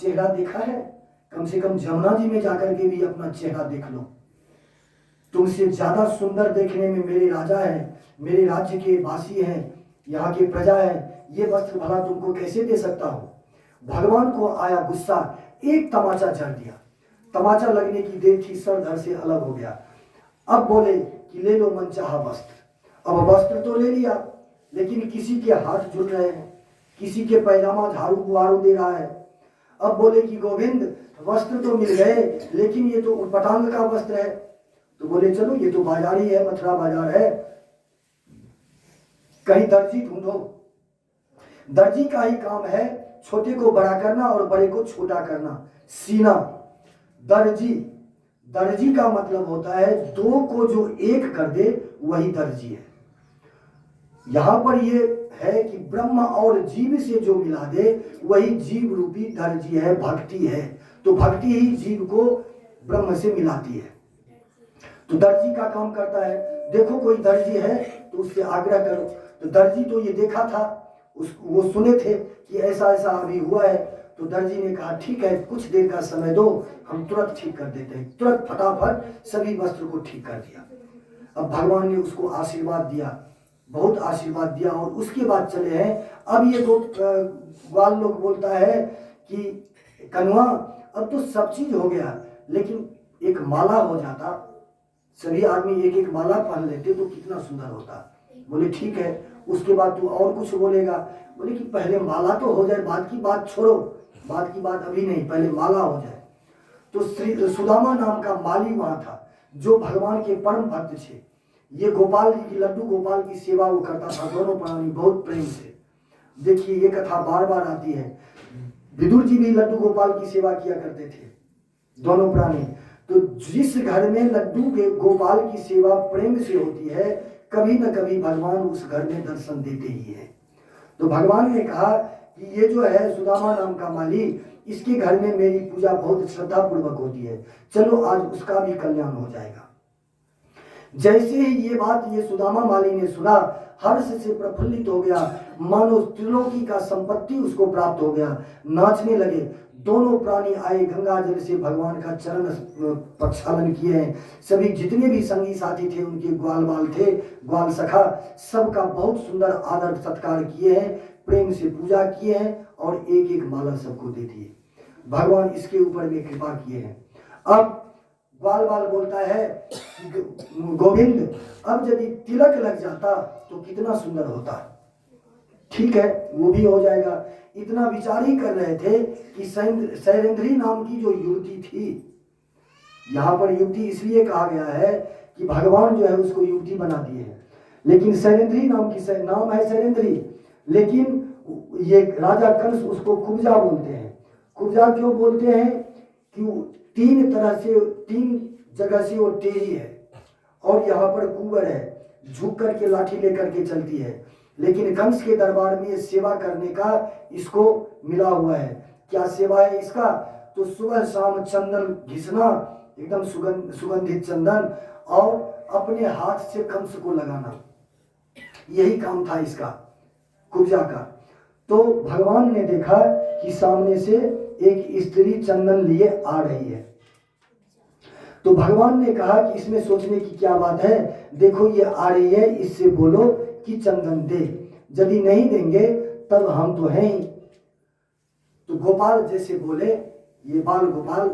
चेहरा देखा है? कम से कम जमुना जी में जाकर के भी अपना चेहरा देख लो। तुमसे ज्यादा सुंदर देखने में मेरे राजा है, मेरे राज्य के वासी हैं, यहाँ के प्रजा है, ये वस्त्र भला तुमको कैसे दे सकता हूँ? भगवान को आया गुस्सा, एक तमाचा जड़ दिया। तमाचा लगने की देर थी, सर धड़ से अलग हो गया। अब बोले कि ले लो मनचाहा वस्त्र। अब वस्त्र तो ले लिया, लेकिन किसी के हाथ जुड़ रहे हैं, किसी के पैजामा झाड़ू बुआरू दे रहा है। अब बोले कि गोविंद वस्त्र तो मिल गए, लेकिन ये तो उटपटांग का वस्त्र है। तो बोले चलो ये तो बाजारी है, मथुरा बाजार है, कहीं दर्जी ढूंढो। दर्जी का ही काम है छोटे को बड़ा करना और बड़े को छोटा करना, सीना। दर्जी, दर्जी का मतलब होता है दो को जो एक कर दे वही दर्जी है। यहां पर ये है कि ब्रह्म और जीव से जो मिला दे वही जीव रूपी दर्जी है, भक्ति है। तो भक्ति ही जीव को ब्रह्म से मिलाती है। तो दर्जी का काम करता है। देखो कोई दर्जी है तो उससे आग्रह करो। तो दर्जी तो ये देखा था, वो सुने थे कि ऐसा ऐसा अभी हुआ है। तो दर्जी ने कहा ठीक है, कुछ देर का समय दो, हम तुरंत ठीक कर देते हैं। तुरंत फटाफट सभी वस्त्र को ठीक कर दिया। अब भगवान ने उसको आशीर्वाद दिया, बहुत आशीर्वाद दिया, और उसके बाद चले हैं। अब ये तो ग्वाल लोग बोलता है कि कन्वा अब तो सब चीज हो गया, लेकिन एक माला हो जाता, सभी आदमी एक एक माला पहन लेते तो कितना सुंदर होता। बोले ठीक है, उसके बाद तू और कुछ बोलेगा? बोले कि पहले माला तो हो जाए, बाद की बात छोड़ो, बाद की बात अभी नहीं, पहले माला हो जाए। तो श्री सुदामा नाम का माली वहां था, जो भगवान के परम भक्त थे। ये गोपाल जी की, लड्डू गोपाल की सेवा वो करता था, दोनों प्राणी बहुत प्रेम से। देखिए ये कथा बार बार आती है। विदुर जी भी लड्डू गोपाल की सेवा किया करते थे, दोनों प्राणी। तो जिस घर में लड्डू के गोपाल की सेवा प्रेम से होती है, कभी न कभी भगवान उस घर में दर्शन देते ही है। तो भगवान ने कहा कि ये जो है सुदामा नाम का माली, इसके घर में मेरी पूजा बहुत श्रद्धा पूर्वक होती है, चलो आज उसका भी कल्याण हो जाएगा। जैसे ही ये बात ये सुदामा माली ने सुना, हर्ष से प्रफुल्लित हो गया, मानो त्रिलोकी का संपत्ति उसको प्राप्त हो गया, नाचने लगे। दोनों प्राणी आए, गंगा जल से भगवान का चरण प्रक्षालन किए हैं। सभी जितने भी संगी साथी थे, उनके ग्वाल बाल थे, ग्वाल सखा, सबका बहुत सुंदर आदर सत्कार किए हैं, प्रेम से पूजा किए हैं, और एक एक माला सबको दे दिए। भगवान इसके ऊपर में कृपा किए हैं। अब ग्वाल बाल बोलता है गोविंद अब यदि तिलक लग जाता तो कितना सुंदर होता। ठीक है, वो भी हो जाएगा। इतना विचार ही कर रहे थे कि शैलेंद्री नाम की जो युवती थी, यहाँ पर युवती इसलिए कहा गया है कि भगवान जो है उसको युवती बना दिए है, लेकिन शैलेंद्री नाम की नाम है शैलेंद्री, लेकिन ये राजा कंस उसको कुब्जा बोलते हैं। कुब्जा क्यों बोलते हैं? कि तीन तरह से, तीन जगह से वो टेढ़ी है, और यहाँ पर कुंवर है, झुक करके लाठी लेकर के चलती है। लेकिन कंस के दरबार में सेवा करने का इसको मिला हुआ है। क्या सेवा है इसका? तो सुबह शाम चंदन घिसना, एकदम सुगंधित चंदन, और अपने हाथ से कंस को लगाना, यही काम था इसका, कुब्जा का। तो भगवान ने देखा कि सामने से एक स्त्री चंदन लिए आ रही है। तो भगवान ने कहा कि इसमें सोचने की क्या बात है, देखो ये आ रही है, इससे बोलो कि चंदन दे, यदि नहीं देंगे तब हम तो हैं ही। तो गोपाल जैसे बोले, ये बाल गोपाल,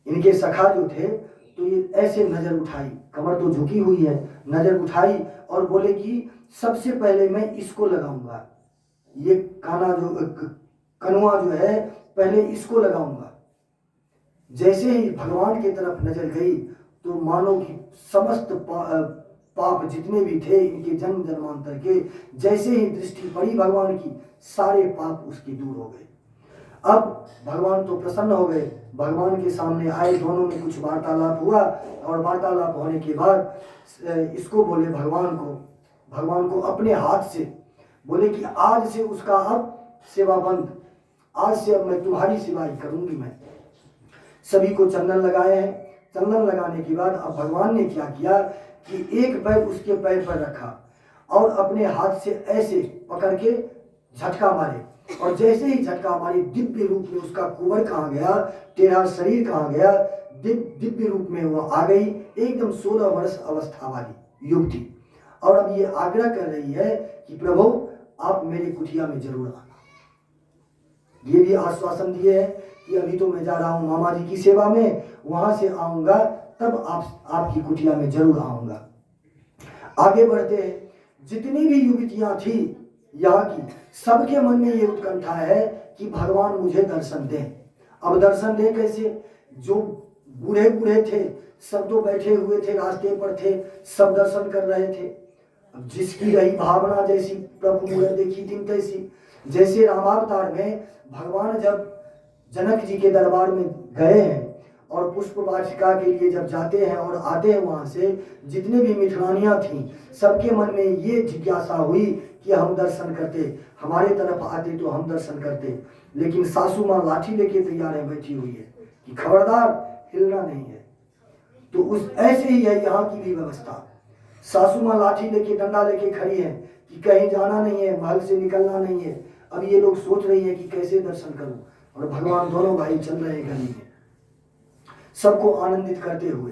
इनके सखा जो थे, तो ये ऐसे नजर उठाई, कमर तो झुकी हुई है, नजर उठाई और बोले कि सबसे पहले मैं इसको लगाऊंगा, ये काना जो कनुआ जो है, पहले इसको लगाऊंगा। जैसे ही भगवान की तरफ नजर गई तो मानो कि समस्त पाप जितने भी थे इनके जन्म जन्मांतर के, जैसे ही दृष्टि पड़ी भगवान की, सारे पाप उसके दूर हो गए। अब भगवान तो प्रसन्न हो गए, भगवान के सामने आए, दोनों में कुछ वार्तालाप हुआ, और वार्तालाप होने के बाद इसको बोले भगवान को अपने हाथ से बोले कि आज से उसका अब सेवा बंद, आज से अब मैं तुम्हारी सेवा ही करूंगी। मैं सभी को चंदन लगाए हैं। चंदन लगाने के बाद अब भगवान ने क्या किया कि एक पैर उसके पैर पर रखा और अपने हाथ से ऐसे पकड़ के झटका मारे, और जैसे ही झटका हमारे दिव्य रूप में उसका कुंवर कहाँ गया, तेरा शरीर कहाँ गया, दिव्य रूप में वो आ गई, एकदम 16 वर्ष अवस्था वाली युवती। और अब ये आग्रह कर रही है कि प्रभु आप मेरे कुटिया में जरूर आना। ये भी आश्वासन दिए है कि अभी तो मैं जा रहा हूँ मामा जी की सेवा में, वहां से आऊंगा तब आपकी कुटिया में जरूर आऊंगा। आगे बढ़ते हैं। जितनी भी युवतियां थी यहाँ की, सबके मन में ये उत्कंठा है कि भगवान मुझे दर्शन दें। अब दर्शन दें कैसे? जो बूढ़े बूढ़े थे सब तो बैठे हुए थे, रास्ते पर थे, सब दर्शन कर रहे थे। अब जिसकी रही भावना, जैसी प्रभु ने देखी थी तैसी। जैसे रामावतार में भगवान जब जनक जी के दरबार में गए हैं और पुष्प वाटिका के लिए जब जाते हैं और आते हैं, वहां से जितने भी मिथिलानियां थीं सबके मन में ये जिज्ञासा हुई कि हम दर्शन करते, हमारे तरफ आते तो हम दर्शन करते। लेकिन सासू माँ लाठी लेके तैयार है, बैठी हुई है कि खबरदार हिलना नहीं है। तो उस ऐसे ही है यहाँ की भी व्यवस्था। सासू माँ लाठी लेके, डंडा लेके खड़ी है कि कहीं जाना नहीं है, महल से निकलना नहीं है। अब ये लोग सोच रही है कि कैसे दर्शन करूं, और भगवान दोनों भाई चल रहे हैं गली में सबको आनंदित करते हुए।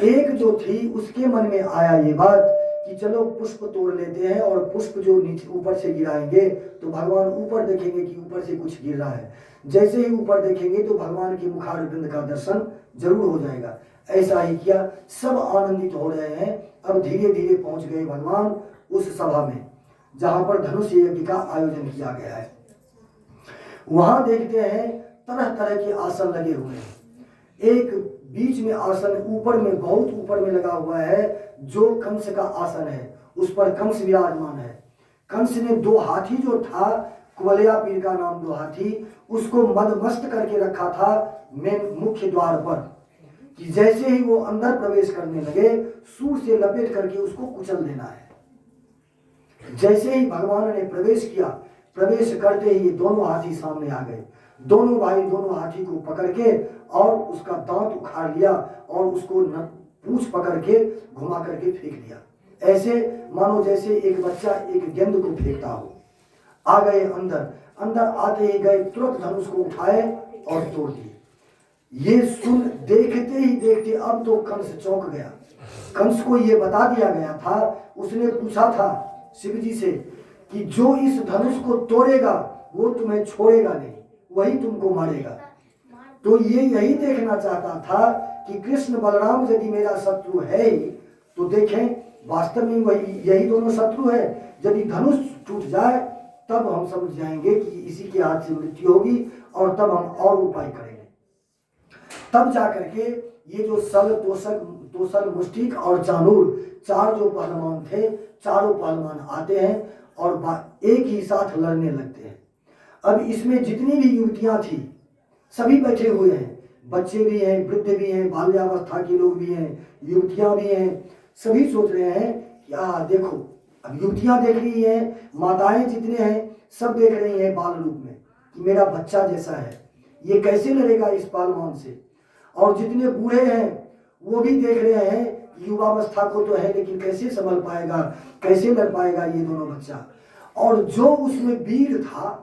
एक जो थी उसके मन में आया ये बात कि चलो पुष्प तोड़ लेते हैं, और पुष्प जो नीचे ऊपर से गिराएंगे तो भगवान ऊपर देखेंगे कि ऊपर से कुछ गिर रहा है। जैसे ही ऊपर देखेंगे तो भगवान के मुखारविंद का दर्शन जरूर हो जाएगा। ऐसा ही किया, सब आनंदित हो रहे हैं। अब धीरे धीरे पहुंच गए भगवान उस सभा में जहां पर धनुष यज्ञ का आयोजन किया गया है। वहां देखते हैं तरह तरह के आसन लगे हुए हैं। एक बीच में आसन ऊपर में, बहुत ऊपर में लगा हुआ है, जो कंस का आसन है, उस पर कंस विराजमान है। कंस ने 2 हाथी जो था, कुवलया पीर का नाम 2 हाथी, उसको मदमस्त करके रखा था मेन मुख्य द्वार पर, कि जैसे ही वो अंदर प्रवेश करने लगे सूर से लपेट करके उसको कुचल देना है। जैसे ही भगवान ने प्रवेश किया, प्रवेश करते ही ये दोनों हाथी सामने आ गए। दोनों भाई दोनों हाथी को पकड़ के और उसका दांत उखाड़ लिया और उसको पूंछ पकड़ के घुमा करके फेंक दिया, ऐसे मानो जैसे एक बच्चा एक गेंद को फेंकता हो। आ गए अंदर, अंदर आते ही गए, तुरंत धनुष को उठाए और तोड़ दिए। ये सुन देखते ही देखते अब तो कंस चौंक गया। कंस को ये बता दिया गया था, उसने पूछा था शिव जी से कि जो इस धनुष को तोड़ेगा वो तुम्हें छोड़ेगा नहीं, वही तुमको मारेगा। तो ये यही देखना चाहता था कि कृष्ण बलराम यदि मेरा शत्रु है ही तो देखें वास्तव में वही यही दोनों शत्रु है। यदि धनुष टूट जाए तब हम समझ जाएंगे कि इसी के हाथ से मृत्यु होगी, और तब हम और उपाय करेंगे। तब जाकर के ये जो सल, तोसल, मुष्टिक और चाणूर, 4 जो पहलवान थे, चारों पहलवान आते हैं और एक ही साथ लड़ने लगते हैं। अब इसमें जितनी भी युवतियां थी सभी बैठे हुए हैं, बच्चे भी हैं, वृद्ध भी हैं, बाल्यावस्था के लोग भी हैं, युवतियां भी हैं। सभी सोच रहे हैं कि देखो, अब युवतियां देख रही हैं, माताएं जितने हैं सब देख रही हैं बाल रूप में कि मेरा बच्चा जैसा है, ये कैसे लड़ेगा इस पहलवान से। और जितने बूढ़े हैं वो भी देख रहे हैं कि युवावस्था को तो है लेकिन कैसे संभल पाएगा, कैसे लड़ पाएगा ये दोनों बच्चा। और जो उसमें वीर था,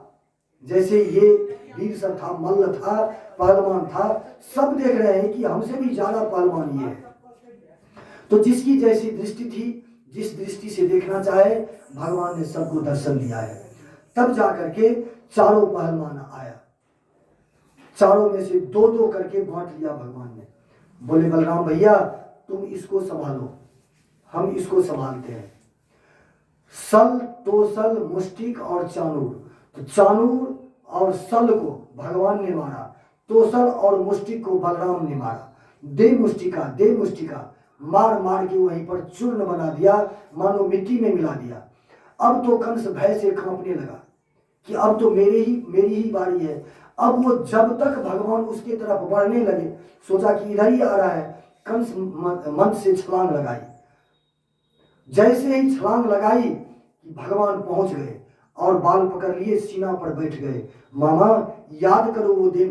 जैसे ये वीर सब था, मल्ल था, पहलवान था, सब देख रहे हैं कि हमसे भी ज्यादा पहलवान ये है। तो जिसकी जैसी दृष्टि थी, जिस दृष्टि से देखना चाहे, भगवान ने सबको दर्शन दिया है। तब जाकर के चारों पहलवान आया, चारों में से 2-2 करके बांट लिया भगवान ने। बोले बलराम भैया तुम इसको संभालो, हम इसको संभालते हैं। सल, तोसल, मुष्टिक और चाणूर। तो चाणूर और सल को भगवान ने मारा, तोसल और मुष्टिक को बलराम ने मारा। दे मुष्टिका मार मार के वहीं पर चूर्ण बना दिया, मानो मिट्टी में मिला दिया। अब तो कंस भय से कांपने लगा कि अब तो मेरी ही बारी है। अब वो जब तक भगवान उसके तरफ बढ़ने लगे, सोचा कि इधर ही आ रहा है, कंस मंच से छलांग लगाई। जैसे ही छलांग लगाई कि भगवान पहुंच गए और बाल पकड़ लिए, सीना पर बैठ गए। मामा याद करो वो दिन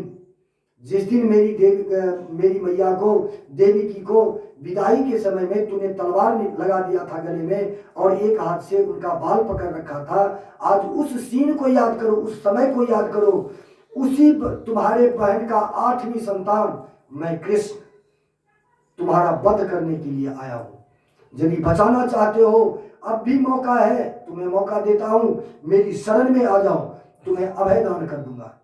जिस दिन मेरी मैया को, देवकी को विदाई के समय में तूने तलवार लगा दिया था गले में और एक हाथ से उनका बाल पकड़ रखा था, आज उस सीन को याद करो, उस समय को याद करो। उसी तुम्हारे बहन का 8वीं संतान मैं कृष्ण तुम्हारा वध करने के लिए आया हूं। यदि बचाना चाहते हो अब भी मौका है, तुम्हें मौका देता हूं, मेरी शरण में आ जाओ, तुम्हें अभय दान कर दूंगा।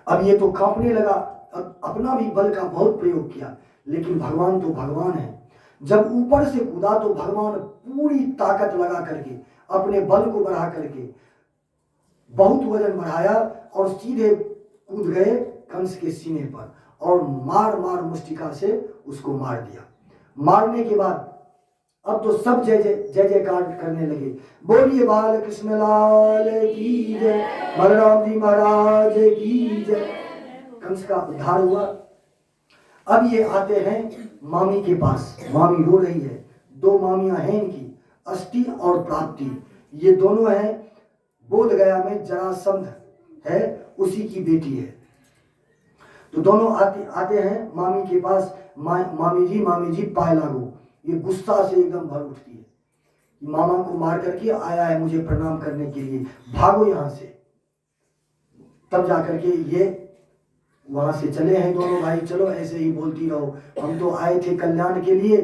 अब ये तो कांपने लगा, अपना भी बल का बहुत प्रयोग किया, लेकिन भगवान तो भगवान है। जब ऊपर से कूदा तो भगवान पूरी ताकत लगा करके, अपने बल को बढ़ा करके बहुत वजन बढ़ाया और सीधे कूद गए कंस के सीने पर और मार मार मुष्टिका से उसको मार दिया। मारने के बाद अब तो सब जय जयकार करने लगे, बोलिए बाल कृष्ण लाल की जय, बलराम जी महाराज की जय। कंस का उद्धार हुआ। अब ये आते हैं मामी के पास, मामी रो रही है। 2 मामियां हैं इनकी, अष्टि और प्राप्ति, ये दोनों हैं। बोध गया में जरासंध है, उसी की बेटी है। तो दोनों आते हैं मामी के पास, मामी जी पाए लागो। ये गुस्सा से एकदम भर उठती है, मामा को मार करके आया है मुझे प्रणाम करने के लिए, भागो यहां से। तब जाकर के ये वहां से चले हैं दोनों भाई, चलो ऐसे ही बोलती रहो, हम तो आए थे कल्याण के लिए।